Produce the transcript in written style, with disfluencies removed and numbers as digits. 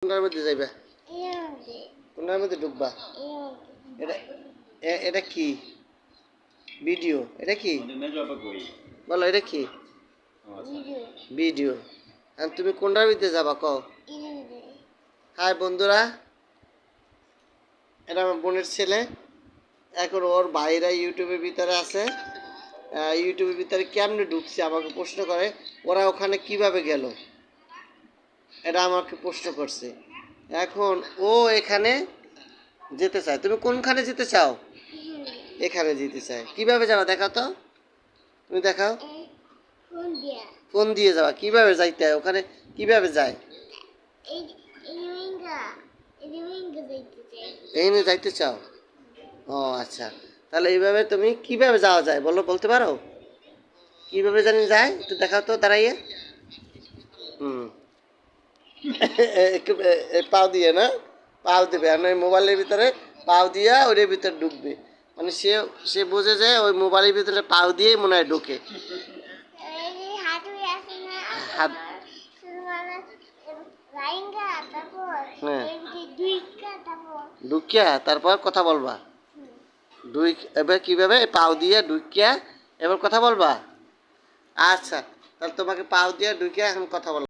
কোনটার মধ্যে যাইবা? কোনটার মধ্যে ঢুকবা? এটা এটা কি ভিডিও? এটা কি বলো, এটা কি ভিডিও? আর তুমি কোনটার মধ্যে যাবা কও? হাই বন্ধুরা, এটা আমার বোনের ছেলে। এখন ওর ভাইরা ইউটিউবের ভিতরে আছে। ইউটিউবের ভিতরে কেমনে ঢুকছে আমাকে প্রশ্ন করে, ওরা ওখানে কিভাবে গেল এটা আমাকে প্রশ্ন করছে। এখন ও এখানে যেতে চায়। তুমি কোনখানে যেতে চাও? এখানে যেতে চায়। কিভাবে যাবা দেখাও তো, তুমি দেখাও। ফোন দিয়ে যাওয়া? কিভাবে যাইতে হয় ওখানে? কিভাবে যায়? এইখানে যাইতে চাও? ও আচ্ছা, তাহলে এইভাবে তুমি কিভাবে যাওয়া যায় বলো, বলতে পারো? কিভাবে জানি যায় একটু দেখাও তো দাঁড়াইয়ে। হুম পাও দিয়ে না? পাও দেবে আর নয় মোবাইলের ভিতরে পাও দিয়া ওর ভিতরে ঢুকবে। মানে সে সে বোঝে যে ওই মোবাইলের ভিতরে পাও দিয়েই মনে হয় ঢুকে। হাত হ্যাঁ ঢুকিয়া তারপর কথা বলবা। দুই এবার কিভাবে পাও দিয়ে ঢুকিয়া এবার কথা বলবা? আচ্ছা, তাহলে তোমাকে পাও দিয়ে ঢুকিয়া এখন কথা বলবা।